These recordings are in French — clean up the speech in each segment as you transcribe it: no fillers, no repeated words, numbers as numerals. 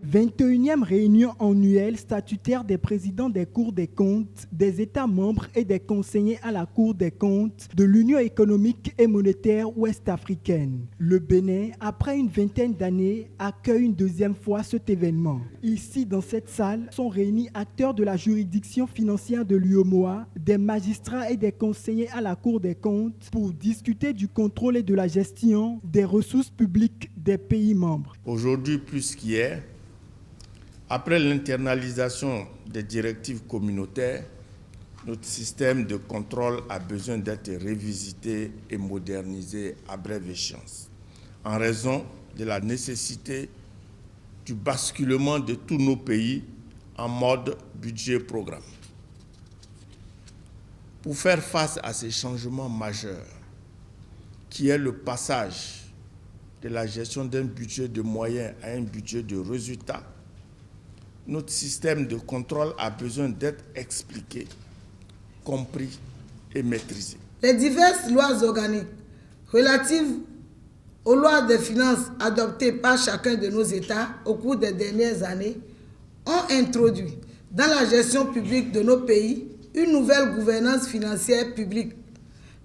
21e réunion annuelle statutaire des présidents des cours des comptes, des États membres et des conseillers à la Cour des comptes de l'Union économique et monétaire ouest-africaine. Le Bénin, après une vingtaine d'années, accueille une deuxième fois cet événement. Ici, dans cette salle, sont réunis acteurs de la juridiction financière de l'UEMOA, des magistrats et des conseillers à la Cour des comptes pour discuter du contrôle et de la gestion des ressources publiques des pays membres. Aujourd'hui, plus qu'hier, après l'internalisation des directives communautaires, notre système de contrôle a besoin d'être revisité et modernisé à brève échéance, en raison de la nécessité du basculement de tous nos pays en mode budget-programme. Pour faire face à ces changements majeurs, qui est le passage de la gestion d'un budget de moyens à un budget de résultats, notre système de contrôle a besoin d'être expliqué, compris et maîtrisé. Les diverses lois organiques relatives aux lois des finances adoptées par chacun de nos États au cours des dernières années ont introduit dans la gestion publique de nos pays une nouvelle gouvernance financière publique.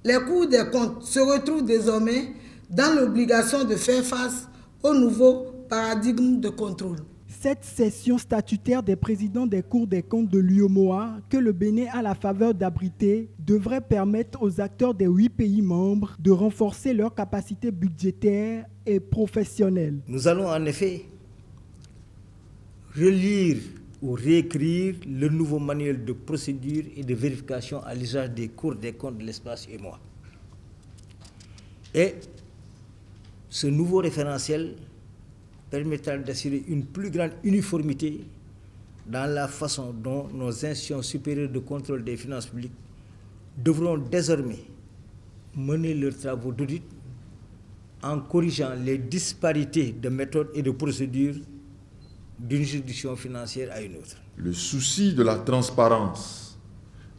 Les cours des comptes se retrouvent désormais dans l'obligation de faire face au nouveau paradigme de contrôle. Cette session statutaire des présidents des cours des comptes de l'UEMOA, que le Bénin a la faveur d'abriter, devrait permettre aux acteurs des 8 pays membres de renforcer leurs capacités budgétaires et professionnelles. Nous allons en effet relire ou réécrire le nouveau manuel de procédure et de vérification à l'usage des cours des comptes de l'espace UEMOA. Et ce nouveau référentiel permettra d'assurer une plus grande uniformité dans la façon dont nos institutions supérieures de contrôle des finances publiques devront désormais mener leurs travaux d'audit en corrigeant les disparités de méthodes et de procédures d'une juridiction financière à une autre. Le souci de la transparence,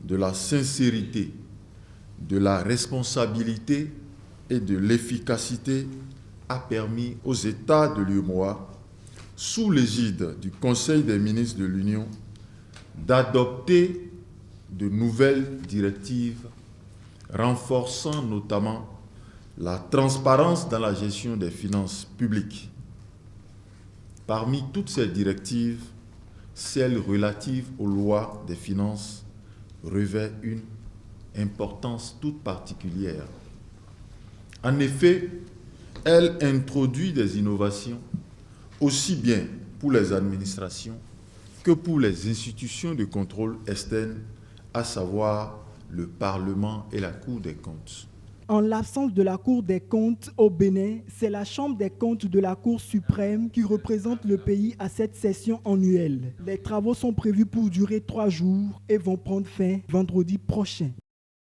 de la sincérité, de la responsabilité et de l'efficacité a permis aux États de l'UEMOA, sous l'égide du Conseil des ministres de l'Union, d'adopter de nouvelles directives renforçant notamment la transparence dans la gestion des finances publiques. Parmi toutes ces directives, celle relative aux lois des finances revêt une importance toute particulière. En effet, elle introduit des innovations aussi bien pour les administrations que pour les institutions de contrôle externes, à savoir le Parlement et la Cour des comptes. En l'absence de la Cour des comptes au Bénin, c'est la Chambre des comptes de la Cour suprême qui représente le pays à cette session annuelle. Les travaux sont prévus pour durer 3 jours et vont prendre fin vendredi prochain.